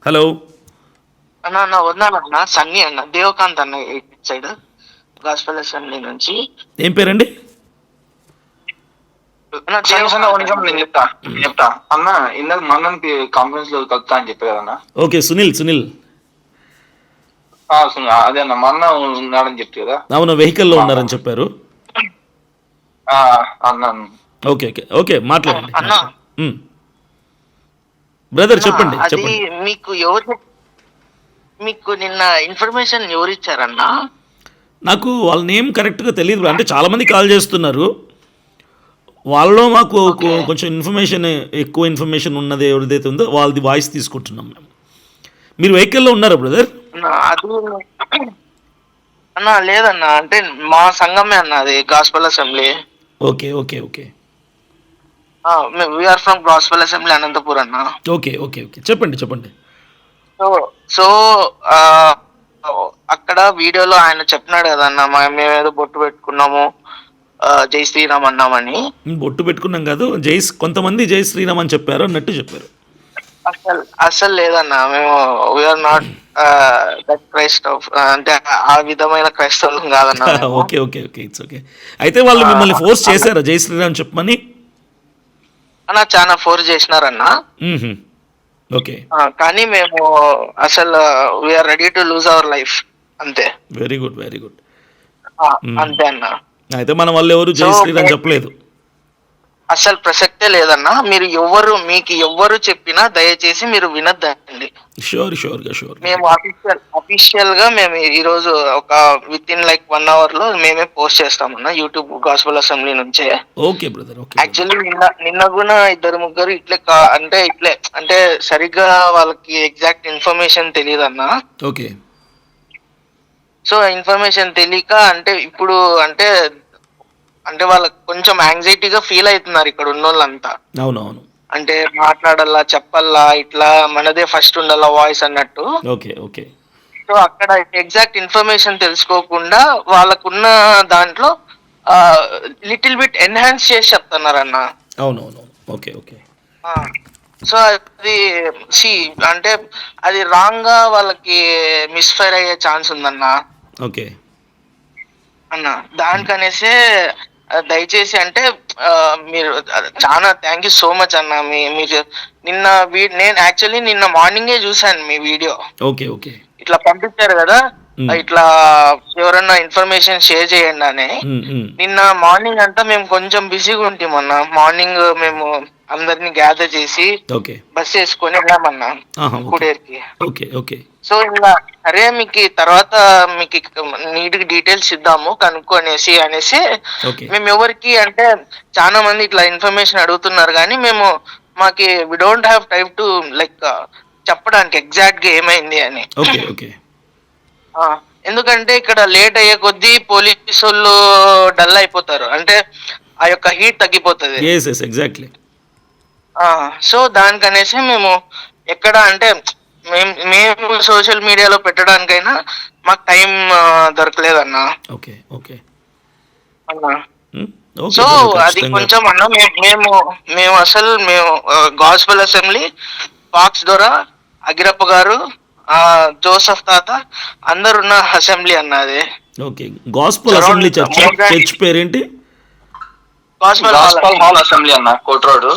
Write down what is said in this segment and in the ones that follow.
Hello. అన్న అన్న వదనాలన్న సన్నీ అన్న దేవకాంత్ అన్న ఇటు సైడ్ గాస్పల్ అసెంబ్లీ నుంచి. ఏం పేరండి? అన్న నేను చెప్తా అన్న. ఇందాక మన్నకి కాన్ఫరెన్స్ లో కలుపుతా అని చెప్పారు కదన్న. ఓకే, సునీల్. అదే అన్న మన్న ఉన్నాడని చెప్తే కదా. అవును, వెహికల్లో ఉన్నారని చెప్పారు. అన్న ఓకే ఓకే ఓకే, మాట్లాడండి అన్న. బ్రదర్ చెప్పండి అది చెప్పండి. మీకు నిన్న ఇన్ఫర్మేషన్ ఎవరు ఇచ్చారన్న? నాకు వాళ్ళ నేమ్ కరెక్ట్గా తెలియదు, అంటే చాలామంది కాల్ చేస్తున్నారు. వాళ్ళలో మాకు కొంచెం ఎక్కువ ఇన్ఫర్మేషన్ ఉన్నది ఎవరిదైతే ఉందో వాళ్ళది వాయిస్ తీసుకుంటున్నాం మేము. మీరు వెహికల్లో ఉన్నారా బ్రదర్? అది అన్న లేదన్న, అంటే మా సంఘమే అన్న, అది gospel assembly. Okay okay okay we are from gospel assembly Anantapur అన్న. ఓకే ఓకే ఓకే చెప్పండి చెప్పండి. సో అక్కడ వీడియోలో ఆయన చెప్పినాడు కదన్న, మేమేదో బొట్టు పెట్టుకున్నాము, జై శ్రీరామ్ అన్నామని. బొట్టు పెట్టుకున్నాం కాదు, కొంతమంది జై శ్రీరామ్ అని చెప్పారు అన్నట్టు చెప్పారు. అసలు లేదన్న, మేము we are not that Christ of, అంటే ఆ విధమైన క్రైస్తవులు కాదన్న. Okay okay okay it's okay. అయితే వాళ్ళు మిమ్మల్ని ఫోర్స్ చేశారా జై శ్రీరామ్ చెప్పమని? అన్న చాలా ఫోర్స్ చేసినారన్న. ఓకే. కానీ మేము అసలు we are ready to lose our life అంతే. Very good very good. అంతే అన్న. అయితే మన వాళ్ళు ఎవరు జై శ్రీరామ్ చెప్పలేదు. అసలు ప్రసక్తే లేదన్న. మీకు ఎవ్వరు చెప్పినా దయచేసి మీరు వినద్దండి. షూర్. మేము అఫీషియల్ గా మేము ఈ రోజు ఒక విత్ ఇన్ లైక్ 1 hour లో మేమే పోస్ట్ చేస్తామన్న యూట్యూబ్ గాస్పల్ అసెంబ్లీ నుంచే. Okay brother. ఓకే. యాక్చువల్లీ నిన్న కూడా 2-3 అంటే సరిగ్గా వాళ్ళకి ఎగ్జాక్ట్ ఇన్ఫర్మేషన్ తెలియదన్న. ఓకే. సో ఇన్ఫర్మేషన్ తెలియక అంటే ఇప్పుడు అంటే వాళ్ళకి కొంచెం యాంగ్జైటీగా ఫీల్ అవుతున్నారు ఇక్కడ ఉన్న వాళ్ళంతా. అవునవును. అంటే మాట్లాడాలా, చెప్పాలా, ఇట్లా మనదే ఫస్ట్ ఉండాలా వాయిస్ అన్నట్టు. Okay okay. సో అక్కడ ఎగ్జాక్ట్ ఇన్ఫర్మేషన్ తెలుసుకోకుండా వాళ్ళకున్న దాంట్లో లిటిల్ బిట్ ఎన్హాన్స్ చేసి చెప్తున్నారు అన్న. అవునవును. Okay okay. సో అది అంటే అది రాంగ్ గా వాళ్ళకి మిస్ఫైర్ అయ్యే ఛాన్స్ ఉందన్న. ఓకే అన్న దానికనేసే దయచేసి అంటే మీరు చాలా థ్యాంక్ యూ సో మచ్ అన్న. మీరు నేను యాక్చువల్లీ నిన్న మార్నింగే చూసాను మీ వీడియో. Okay okay. ఇట్లా పంపించారు కదా, ఇట్లా ఎవరన్నా ఇన్ఫర్మేషన్ షేర్ చేయండి అని. నిన్న మార్నింగ్ అంతా మేము కొంచెం బిజీగా ఉంటామన్నా. మార్నింగ్ మేము అందరినీ గ్యాదర్ చేసి బస్ వేసుకొని వెళ్ళామన్నా కుడేరుకి. Okay okay. సో ఇలా అరే మీకు తర్వాత మీకు నీట్ డీటెయిల్స్ ఇద్దాము కనుక్కొనేసి అనేసి మేము ఎవరికి అంటే చాలా మంది ఇట్లా ఇన్ఫర్మేషన్ అడుగుతున్నారు కానీ మాకి we don't have time to like చెప్పడానికి ఎగ్జాక్ట్ గా ఏమైంది అని. ఎందుకంటే ఇక్కడ లేట్ అయ్యే కొద్దీ పోలీసు వాళ్ళు డల్ అయిపోతారు, అంటే ఆ యొక్క హీట్ తగ్గిపోతుంది. ఎగ్జాక్ట్లీ. సో దానికనేసి మేము ఎక్కడ అంటే మేము సోషల్ మీడియాలో పెట్టడానికైనా మాకు టైం దొరకలేదన్నా. ఓకే ఓకే అన్నా. సో అది కొంచెం అన్న మేము అసలు గాస్పల్ అసెంబ్లీ పాక్స్ ద్వారా అగిరప్ప గారు, జోసఫ్ తాత అందరున్న అసెంబ్లీ అన్నది. ఓకే. గాస్పల్ అసెంబ్లీ చర్చ్ పేరేంటి? గాస్పల్ హాల్ అసెంబ్లీ అన్న, court road.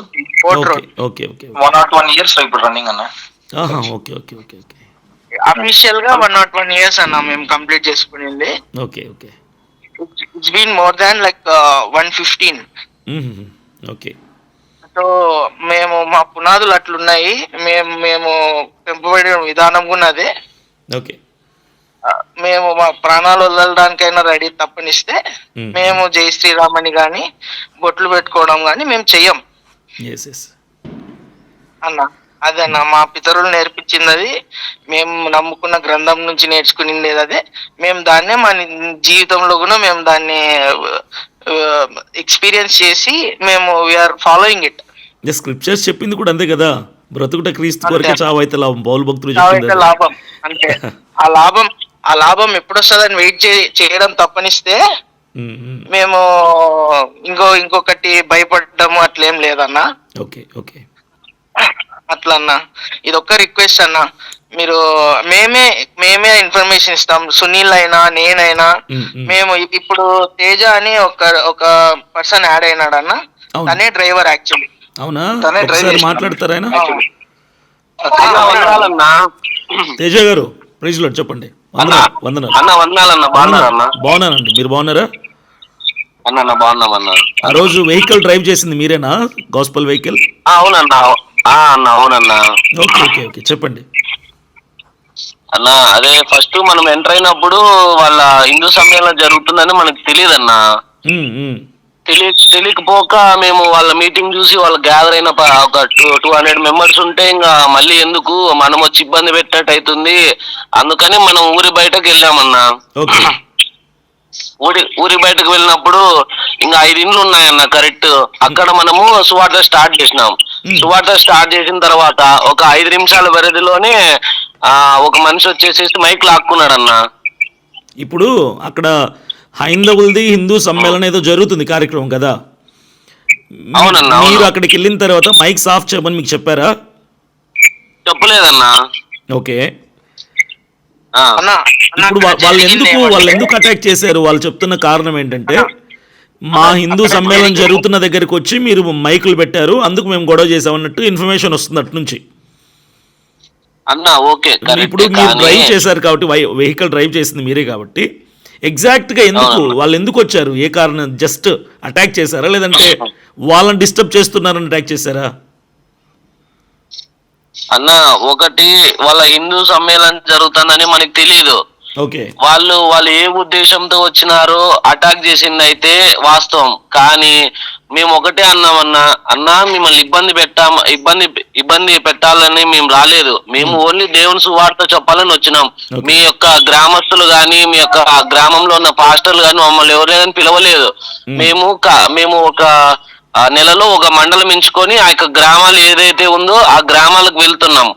Okay okay. 101 years ఇప్పుడు రన్నింగ్ అన్న. Okay okay okay okay. Official గా 101 years అన్న మేము కంప్లీట్ చేసుకునింది. Okay okay. It's been more than like 115. Okay. So మేము మా పునాదులు అట్లున్నాయి, మేము పెంపబడిన విధానం కూడా అదే. ఓకే. మేము మా ప్రాణాలు వదలడానికైనా రెడీ తప్పనిస్తే మేము జై శ్రీరామ్ అని కానీ బొట్లు పెట్టుకోవడం కానీ మేము చెయ్యం అన్న. అదన్నా మా పితరులు నేర్పించింది, అది మేము నమ్ముకున్న గ్రంథం నుంచి నేర్చుకునింది అదే. మేము దాన్నే మన జీవితంలో కూడా మేము దాన్ని ఎక్స్పీరియన్స్ చేసి మేము వీఆర్ ఫాలోయింగ్ ఇట్. స్క్రిప్చర్స్ చెప్పింది కూడా అంతే కదా, బ్రతుకుట క్రీస్తు కొరకే చావైతే లాభం, పౌలు భక్తులు లాభం అంటే ఆ లాభం ఎప్పుడు వస్తుందని వెయిట్ చేయడం తప్పనిస్తే మేము ఇంకొకటి భయపడము అట్లేం లేదన్నా. Okay okay. అట్లా అన్న, ఇది ఒక్క రిక్వెస్ట్ అన్న, మీరు మేమే ఇన్ఫర్మేషన్ ఇస్తాం, సునీల్ అయినా నేనైనా. మేము ఇప్పుడు తేజ అని ఒక పర్సన్ యాడ్ అయినాడు అన్న, అవును. తనే డ్రైవర్ యాక్చువల్లీ. అవునా, తనే ఒకసారి డ్రైవ్ మాట్లాడతారా ఆయన? వందనాలన్నా. తేజ గారు ప్రైజ్ లార్డ్, చెప్పండి. అన్న వందనాలు. అన్న వందనాలన్న, బాగున్నారన్న? బాగున్నానండి, మీరు బాగున్నారా? అన్న బాగున్నామన్న. ఆ రోజు వెహికల్ డ్రైవ్ చేసింది మీరేనా, గాస్పల్ వెహికల్? అవునన్నా, అన్న అవునన్నా. ఓకే ఓకే ఓకే, చెప్పండి. అన్న అదే ఫస్ట్ మనం ఎంటర్ అయినప్పుడు వాళ్ళ హిందూ సమ్మేళనం జరుగుతుందని మనకు తెలియదన్నా. ఉమ్, ఉమ్. తెలియకపోక మేము వాళ్ళ మీటింగ్ చూసి వాళ్ళు గ్యాదర్ అయిన ఒక 200 మెంబర్స్ ఉంటే ఇంకా మళ్ళీ ఎందుకు మనం వచ్చి ఇబ్బంది పెట్టినట్టు అవుతుంది, అందుకని మనం ఊరి బయటకు వెళ్ళామన్నా. ఓకే. ఊరి బయటకు వెళ్ళినప్పుడు ఇంకా 5 ఇండ్లు ఉన్నాయన్న కరెక్ట్. అక్కడ మనము సువార్త స్టార్ట్ చేసినాం. సువార్త స్టార్ట్ చేసిన తర్వాత ఒక 5 నిమిషాల వ్యవధిలోనే ఒక మనిషి వచ్చేసేసి మైక్ లాక్కున్నాడన్న. ఇప్పుడు అక్కడ హైందవులది హిందూ సమ్మేళనం ఏదో జరుగుతుంది కార్యక్రమం కదా, అవునన్నా, అవును. మీరు అక్కడికి వెళ్ళిన తర్వాత మైక్ ఆఫ్ చేయమని మీకు చెప్పారా? చెప్పలేదన్నా. ఓకే. అన్న ఇప్పుడు వాళ్ళు ఎందుకు అటాక్ చేశారు? వాళ్ళు చెప్తున్న కారణం ఏంటంటే, మా హిందూ సమ్మేళనం జరుగుతున్న దగ్గరికి వచ్చి మీరు మైకులు పెట్టారు, అందుకు మేము గొడవ చేసామన్నట్టు ఇన్ఫర్మేషన్ వస్తుంది అటు నుంచి. అన్న ఓకే, ఇప్పుడు మీరు డ్రైవ్ చేశారు కాబట్టి, వెహికల్ డ్రైవ్ చేసింది మీరే కాబట్టి, ఎగ్జాక్ట్గా వాళ్ళు ఎందుకు వచ్చారు, ఏ కారణం? జస్ట్ అటాక్ చేశారా, లేదంటే వాళ్ళని డిస్టర్బ్ చేస్తున్నారని అటాక్ చేశారా? అన్న ఒకటి, వాళ్ళ హిందూ సమ్మేళనం జరుగుతుందని మనకు తెలియదు. ఓకే. వాళ్ళు ఏ ఉద్దేశంతో వచ్చినారో అటాక్ చేసింది అయితే వాస్తవం. కానీ మేము ఒకటే అన్నా మిమ్మల్ని ఇబ్బంది పెట్టాలని మేము రాలేదు. మేము ఓన్లీ దేవుని సువార్త చెప్పాలని వచ్చినాం. మీ యొక్క గ్రామస్తులు గాని, మీ యొక్క గ్రామంలో ఉన్న పాస్టర్లు గాని మమ్మల్ని ఎవరైనా పిలవలేదు. మేము ఒక నెలలో ఒక మండలం ఎంచుకొని ఆ యొక్క గ్రామాలు ఏదైతే ఉందో ఆ గ్రామాలకు వెళ్తున్నాం.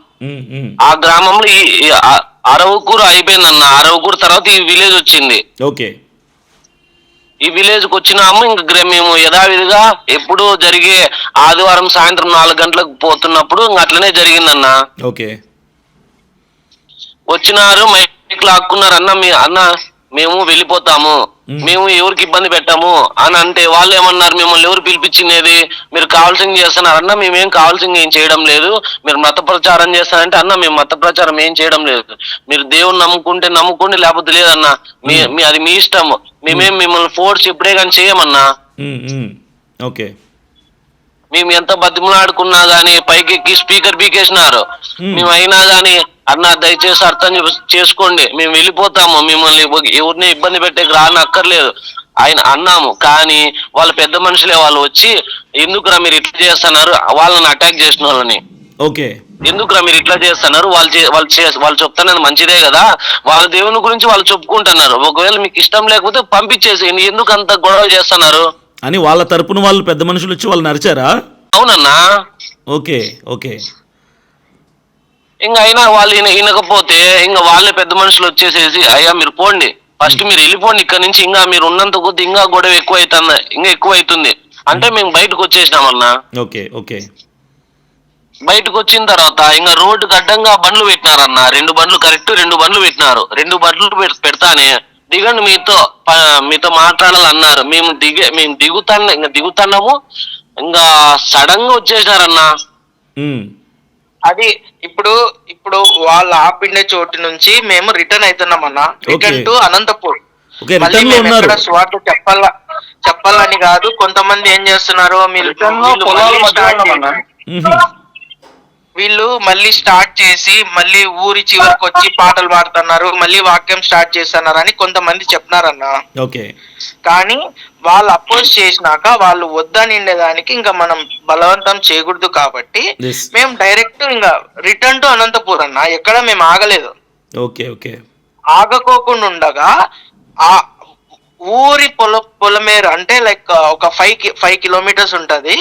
ఆ గ్రామంలో అరవకూరు అయిపోయిందన్న. అరవకూరు తర్వాత ఈ విలేజ్ వచ్చింది. ఓకే. ఈ విలేజ్ కి వచ్చినాము. ఇంక మేము యథావిధిగా ఎప్పుడు జరిగే ఆదివారం సాయంత్రం 4 గంటలకు పోతున్నప్పుడు అట్లనే జరిగిందన్న. ఓకే. వచ్చినారు, మైక్ లాక్కున్నారు. అన్న మేము వెళ్ళిపోతాము, మేము ఎవరికి ఇబ్బంది పెట్టాము అని అంటే, వాళ్ళు ఏమన్నారు, మిమ్మల్ని ఎవరు పిలిపించినది, మీరు కావాల్సింది చేస్తున్నారన్న. మేమేం కావాల్సింది ఏం చేయడం లేదు. మీరు మత ప్రచారం చేస్తారంటే, అన్న మేము మత ప్రచారం ఏం చేయడం లేదు. మీరు దేవుని నమ్ముకుంటే నమ్ముకోండి, లేకపోతే లేదన్నా, అది మీ ఇష్టము. మేమేం మిమ్మల్ని ఫోర్స్ ఇప్పుడే కానీ చేయమన్నా. ఓకే. మేము ఎంత బతిమలాడుకున్నా గానీ పైకెక్కి స్పీకర్ పీకేసినారు. మేము అయినా గానీ, అన్న దయచేసి అర్థం చేసుకోండి, మేము వెళ్ళిపోతాము, మిమ్మల్ని ఎవరిని ఇబ్బంది పెట్టే రానక్కర్లేదు ఆయన అన్నాము. కానీ వాళ్ళ పెద్ద మనుషులే వాళ్ళు వచ్చి, ఎందుకురా మీరు ఇట్లా చేస్తున్నారు, వాళ్ళని అటాక్ చేసిన వాళ్ళని. ఓకే. ఎందుకురా మీరు ఇట్లా చేస్తున్నారు, వాళ్ళు చెప్తున్నది మంచిదే కదా, వాళ్ళ దేవుని గురించి వాళ్ళు చెప్పుకుంటున్నారు, ఒకవేళ మీకు ఇష్టం లేకపోతే పంపించేసేయండి, ఎందుకు అంత గొడవ చేస్తున్నారు అని వాళ్ళ తరపున వాళ్ళు పెద్ద మనుషులు వచ్చి వాళ్ళు నరిచారా? అవునన్నా. ఓకే. ఓకే. ఇంకా అయినా వాళ్ళు వినకపోతే ఇంకా వాళ్ళే పెద్ద మనుషులు వచ్చేసేసి, అయ్యా మీరు పోండి, ఫస్ట్ మీరు వెళ్ళిపోండి ఇక్కడ నుంచి, ఇంకా మీరు ఉన్నంత కొద్ది ఇంకా గొడవ ఎక్కువ అవుతుంది అంటే మేము బయటకు వచ్చేసినామన్నా. ఓకే. ఓకే. బయటకు వచ్చిన తర్వాత ఇంకా రోడ్డుకి అడ్డంగా బండ్లు పెట్టినారన్న. 2 బండ్లు, కరెక్ట్ 2 బండ్లు పెట్టినారు. 2 బండ్లు పెడతానే, దిగండి మీతో మాట్లాడాలన్నారు. మేము దిగుతున్నాము, ఇంకా సడన్ గా వచ్చేసినారన్నా. అది ఇప్పుడు వాళ్ళు ఆపిండే చోటు నుంచి మేము రిటర్న్ అవుతున్నాం అన్న, రిటర్న్ టు అనంతపూర్. మళ్ళీ మేము ఎక్కడ స్వార్థ చెప్పాలని కాదు. కొంతమంది ఏం చేస్తున్నారు, వీళ్ళు మళ్ళీ స్టార్ట్ చేసి మళ్ళీ ఊరి చివరికి వచ్చి పాటలు పాడుతున్నారు, మళ్ళీ వాక్యం స్టార్ట్ చేస్తున్నారు అని కొంతమంది చెప్పినారన్న. ఓకే. కానీ వాళ్ళు అపోజ్ చేసినాక వాళ్ళు వద్దనిండేదానికి ఇంకా మనం బలవంతం చేయకూడదు కాబట్టి మేము డైరెక్ట్ ఇంకా రిటర్న్ టు అనంతపూర్ అన్న. ఎక్కడ మేము ఆగలేదు. ఓకే. ఓకే. ఆగకోకుండా ఉండగా ఆ ఊరి పొలమేరు అంటే లైక్ ఒక 5 కిలోమీటర్స్ ఉంటది.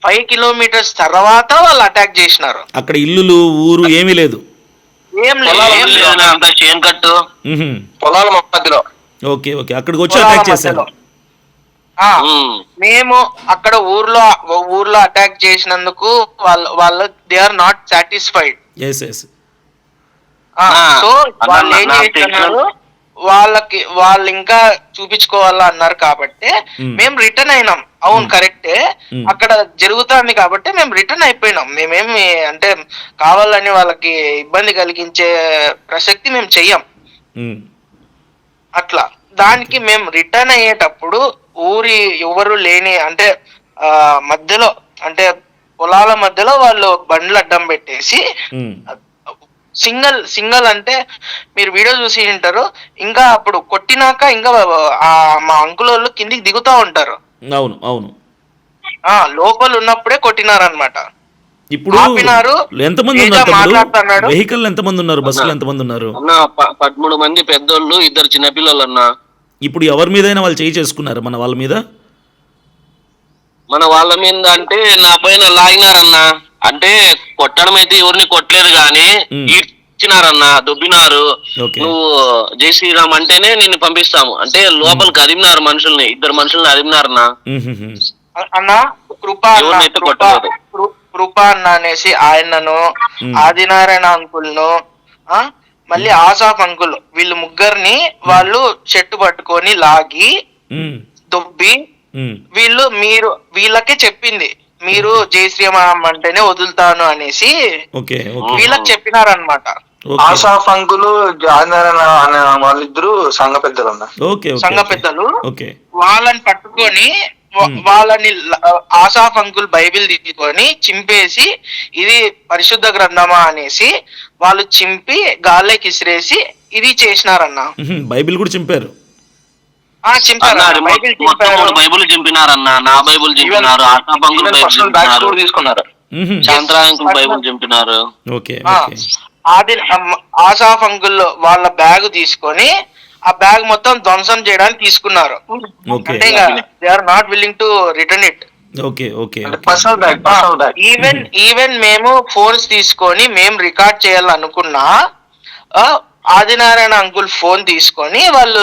5 కిలోమీటర్స్ తర్వాత వాళ్ళు అటాక్ చేసినారు. అక్కడ ఇల్లులు ఊరు ఏమీ లేదు, ఏం లేదు, చేన్కట్టు పొలాల మధ్యలో. ఓకే. ఓకే. అక్కడికి వచ్చి అటాక్ చేశారు. మేము అక్కడ ఊర్లో అటాక్ చేసినందుకు వాళ్ళు they are not satisfied. So వాళ్ళు ఏం చేస్తున్నారు, వాళ్ళు ఇంకా చూపించుకోవాలా అన్నారు కాబట్టి మేము రిటర్న్ అయినాం. అవును కరెక్టే, అక్కడ జరుగుతుంది కాబట్టి మేము రిటర్న్ అయిపోయినాం. మేమేమి అంటే కావాలని వాళ్ళకి ఇబ్బంది కలిగించే ప్రసక్తి మేము చెయ్యం. అట్లా దానికి మేము రిటర్న్ అయ్యేటప్పుడు ఊరి ఎవరు లేని అంటే మధ్యలో అంటే పొలాల మధ్యలో వాళ్ళు బండ్లు అడ్డం పెట్టేసి సింగల్ అంటే మీరు వీడియో చూసి ఉంటారు. ఇంకా అప్పుడు కొట్టినాక ఇంకా మా అంకుల్ వాళ్ళు కిందికి దిగుతా ఉంటారు. అవును అవును, లోపల ఉన్నప్పుడే కొట్టినారనమాట. ఇప్పుడు ఎంతమంది ఉన్నారు వెహికల్, ఎంతమంది ఉన్నారు బస్సులో, ఎంతమంది ఉన్నారు? 13 మంది పెద్దోళ్ళు, 2 చిన్నపిల్లలు అన్నా. ఇప్పుడు ఎవరి మీదైనా వాళ్ళు చేయి చేసుకున్నారు మన వాళ్ళ మీద అంటే నా పైన లాగినారన్నా. అంటే కొట్టడం అయితే ఎవరిని కొట్టలేదు గాని ఇచ్చినారన్నా, దొబ్బినారు. నువ్వు జై శ్రీరామ్ అంటేనే నిన్ను పంపిస్తాము అంటే లోపలికి అదిమినారు మనుషుల్ని, 2 మనుషుల్ని అదిమినారన్నా. అన్నా కృప అన్న అనేసి ఆయనను, ఆదినారాయణ అంకుల్ను, మళ్ళీ ఆసాఫ్ అంకుల్, వీళ్ళు ముగ్గురిని వాళ్ళు చెట్టు పట్టుకొని లాగి దొబ్బి వీళ్ళకే చెప్పింది మీరు జై శ్రీరామ్ అంటేనే వదులుతాను అనేసి వీళ్ళకి చెప్పినారనమాట. ఆసాఫ్ అంకులు, వాళ్ళిద్దరు సంఘ పెద్దలు. వాళ్ళని పట్టుకొని వాళ్ళని ఆసాఫ్ అంకుల్ బైబిల్ తీసుకొని చింపేసి ఇది పరిశుద్ధ గ్రంథమా అనేసి వాళ్ళు చింపి గాల్లోకి ఇసిరేసి ఇది చేసినారన్న. బైబిల్ కూడా చింపారు. బైబుల్ చింపినారన్న, నా బైబుల్ చింపినారు, ఆసాఫ్ అంకుల్ తీసుకున్నారు, చంద్ర అంకుల్ బైబుల్ చింపినారు. ఆసాఫ్ అంకుల్ వాళ్ళ బ్యాగ్ తీసుకొని ఆ బ్యాగ్ మొత్తం ధ్వంసం చేయడానికి తీసుకున్నారు. అంటే they are not willing to return it. Even మేము ఫోన్స్ తీసుకొని మేము రికార్డ్ చేయాలనుకున్నా ఆదినారాయణ అంకుల్ ఫోన్ తీసుకొని వాళ్ళు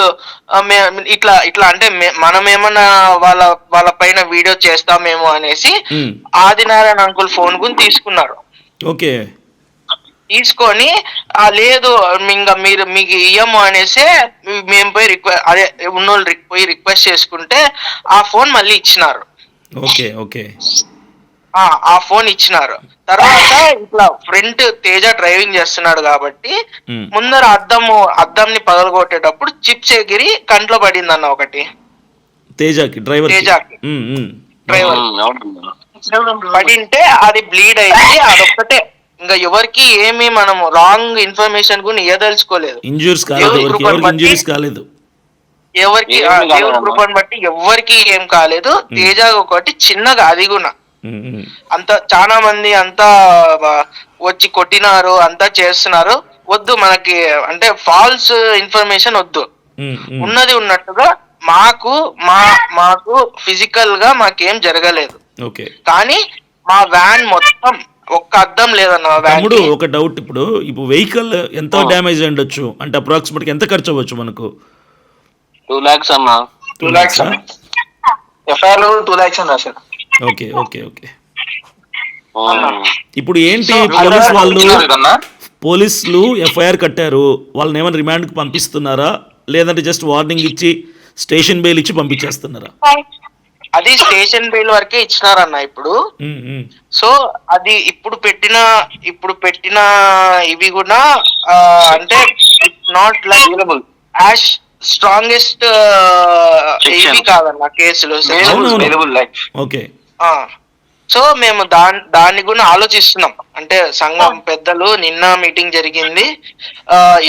ఇట్లా అంటే మనం ఏమన్నా వాళ్ళ పైన వీడియో చేస్తామేమో అనేసి ఆదినారాయణ అంకుల్ ఫోన్ గురించి తీసుకున్నారు. తీసుకొని లేదు ఇంకా మీకు ఇయ్యము అనేసి మేము పోయి అదే ఉన్నోళ్ళు పోయి రిక్వెస్ట్ చేసుకుంటే ఆ ఫోన్ మళ్ళీ ఇచ్చినారు. ఆ ఫోన్ ఇచ్చినారు. తర్వాత ఇట్లా ఫ్రంట్ తేజ డ్రైవింగ్ చేస్తున్నాడు కాబట్టి ముందర అద్దంని పగలగొట్టేటప్పుడు చిప్స్ ఎగిరి కంట్లో పడింది అన్న ఒకటి తేజకి డ్రైవర్ పడింటే అది బ్లీడ్ అయింది. అదొక్కటే, ఇంకా ఎవరికి ఏమి మనం రాంగ్ ఇన్ఫర్మేషన్ కూడా ఇవ్వదలుచుకోలేదు. ఎవరికి దేవుడి కృపను బట్టి ఎవరికి ఏం కాలేదు. తేజ ఒకటి చిన్నగా, అది కూడా అంత చాలా మంది అంతా వచ్చి కొట్టినారు, అంతా చేస్తున్నారు. వద్దు మనకి అంటే ఫాల్స్ ఇన్ఫర్మేషన్ వద్దు. ఉన్నది ఉన్నట్టుగా మాకు ఫిజికల్ గా మాకేం జరగలేదు. కానీ మా వ్యాన్ మొత్తం ఒక్క అద్దం లేదన్న. తమ్ముడు ఒక డౌట్, ఇప్పుడు వెహికల్ ఎంత డ్యామేజ్ ఉండొచ్చు అంటే అప్రాక్సిమేట్ ఎంత ఖర్చు అవ్వచ్చు మనకు? 2 lakhs అన్నా. 2 lakhs ఎఫ్ఐఆర్ 2 lakhs అని రాశారు. ఓకే. ఇప్పుడు ఏంటి పోలీసులు ఎఫ్ఐఆర్ కట్టారు, వాళ్ళని ఏమైనా రిమాండ్కి పంపిస్తున్నారా లేదంటే జస్ట్ వార్నింగ్ ఇచ్చి స్టేషన్ బెయిల్ ఇచ్చి పంపించేస్తున్నారా? అది స్టేషన్ బెయిల్ వరకే ఇచ్చినారన్న ఇప్పుడు. సో అది ఇప్పుడు పెట్టిన ఇవి కూడా అంటే నాట్ లైక్ యాజ్ స్ట్రాంగెస్ట్ ఇవి కాదన్న కేసులు. సో మేము దాన్ని కూడా ఆలోచిస్తున్నాం. అంటే సంఘం పెద్దలు నిన్న మీటింగ్ జరిగింది,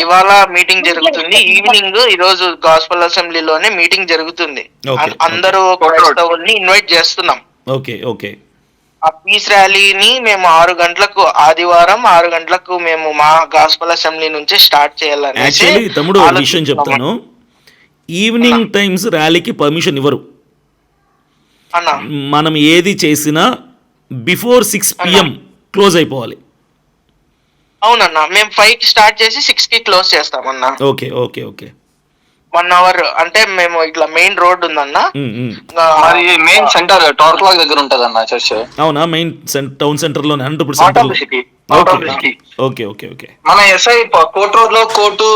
ఇవాళ మీటింగ్ జరుగుతుంది, ఈవినింగ్ ఈరోజు గాస్పల్ అసెంబ్లీలోనే మీటింగ్ జరుగుతుంది. అందరూ క్రైస్తవుల్ని ఇన్వైట్ చేస్తున్నాం. ఆ పీస్ ర్యాలీని మేము 6 గంటలకు ఆదివారం 6 గంటలకు మేము మా గాస్పల్ అసెంబ్లీ నుంచి స్టార్ట్ చేయాలని. తమ్ముడు విషయం చెప్తాను, ఈవినింగ్ టైమ్స్ ర్యాలీకి పర్మిషన్ ఇవ్వరు. మనం ఏది చేసినా బిఫోర్ 6 PM క్లోజ్ అయిపోవాలి. అవునన్నా, మేము 5కి స్టార్ట్ చేసి 6కి క్లోజ్ చేస్తామన్నా. ఓకే 1 hour అంటే మేము ఇట్లా మెయిన్ రోడ్ ఉందన్న, మెయిన్ సెంటర్ టవర్ క్లాక్ దగ్గర ఉంటది అన్న చర్చ్. అవునా? మెయిన్ టౌన్ సెంటర్ లోనే 100% out okay of district. Okay okay okay మన ఎస్ఐ కోర్ట్ రోడ్ లో కోర్టు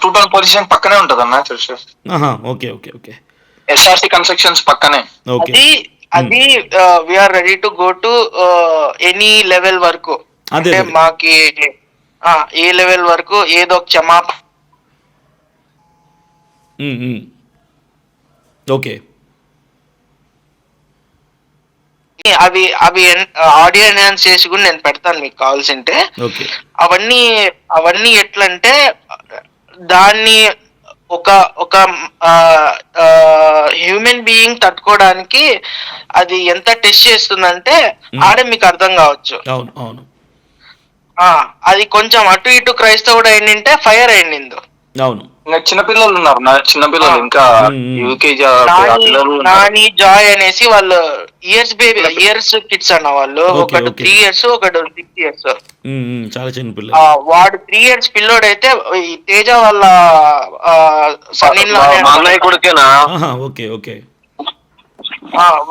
2 పొజిషన్ పక్కనే ఉంటది అన్న చర్చ్. ఆహా, okay okay okay SRC constructions పక్కనే. ఓకే అది we are ready to go to any level వరకు. అదే అంటే అదే. మాకి ఏ లెవెల్ వరకు ఏదో ఒక క్షమాపణ ఓకే అవి ఆడియో ఎన్హాన్స్ చేసి కూడా నేను పెడతాను మీకు కావాల్సింటే. ఓకే అవన్నీ ఎట్లంటే దాన్ని ఒక ఒక హ్యూమన్ బీయింగ్ తట్టుకోవడానికి అది ఎంత టెస్ట్ చేస్తుందంటే ఆడే మీకు అర్థం కావచ్చు. అవును అవును అది కొంచెం అటు ఇటు క్రైస్తవుడు అయిందంటే ఫైర్ అయింది. అవును ఇంకా చిన్నపిల్లలు ఉన్నారు నా చిన్నపిల్లలు ఇంకా యూకేజీ పిల్లలు. నాని జాయ్ అనేసి వాళ్ళు ఇయర్స్ కిడ్స్ అన్న వాళ్ళు. Okay, ఒకటి okay. 3 years ఒకటి 6 years. చాలా చిన్న పిల్ల. వాడు 3 years పిల్లోడైతే ఈ తేజ వాళ్ళ సన్నిలో మా అన్నయ్య కొడుకేనా? ఓకే ఓకే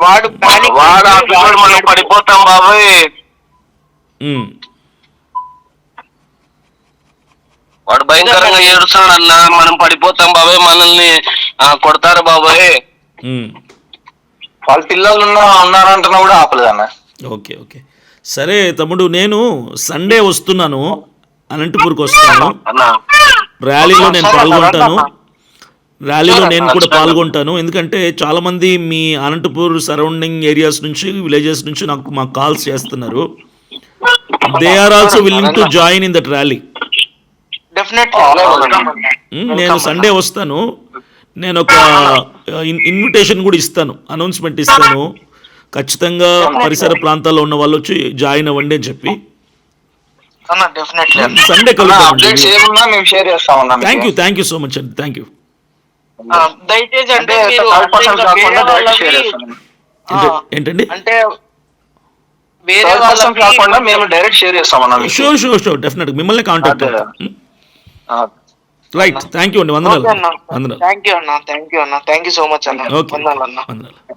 వాడు panic వాడు ఆ పిల్లడు మనం పడిపోతాం బాబాయ్, వాడు భయంకరంగా ఏడుస్తాడు అన్న, మనం పడిపోతాం బాబాయ్, మనల్ని కొడతారు బాబాయ్. వాళ్ళ పిల్లలు ఉన్నారంటున్నా కూడా ఆపలేదు అన్న. ఓకే ఓకే సరే తమ్ముడు, నేను సండే వస్తున్నాను, అనంతపూర్కి వస్తాను. అన్న ర్యాలీలో నేను పాల్గొంటాను. ర్యాలీలో నేను కూడా పాల్గొంటాను. ఎందుకంటే చాలామంది మీ అనంతపూర్ సరౌండింగ్ ఏరియాస్ నుంచి, విలేజెస్ నుంచి మాకు కాల్స్ చేస్తున్నారు. They are also willing to join in that rally. నేను సండే వస్తాను. నేను ఒక ఇన్విటేషన్ కూడా ఇస్తాను, అనౌన్స్మెంట్ ఇస్తాను. ఖచ్చితంగా పరిసర ప్రాంతాల్లో ఉన్న వాళ్ళు వచ్చి జాయిన్ అవ్వండి అని చెప్పి. సండే కలుద్దాం. థ్యాంక్ యూ సో మచ్ అండి, థ్యాంక్ యూ. దయచేసి అంటే ఏంటండి? అంటే వేరే వాళ్ళకి మేము డైరెక్ట్ షేర్ చేస్తామన్నా. షూర్ డెఫినెట్గా మిమ్మల్ని కాంటాక్ట్ అవుతాం. రైట్, థ్యాంక్ యూ అండి, వందనాలు. థ్యాంక్ యూ అన్న, థ్యాంక్ యూ సో మచ్ అన్న. ఓకే, వందనాలు.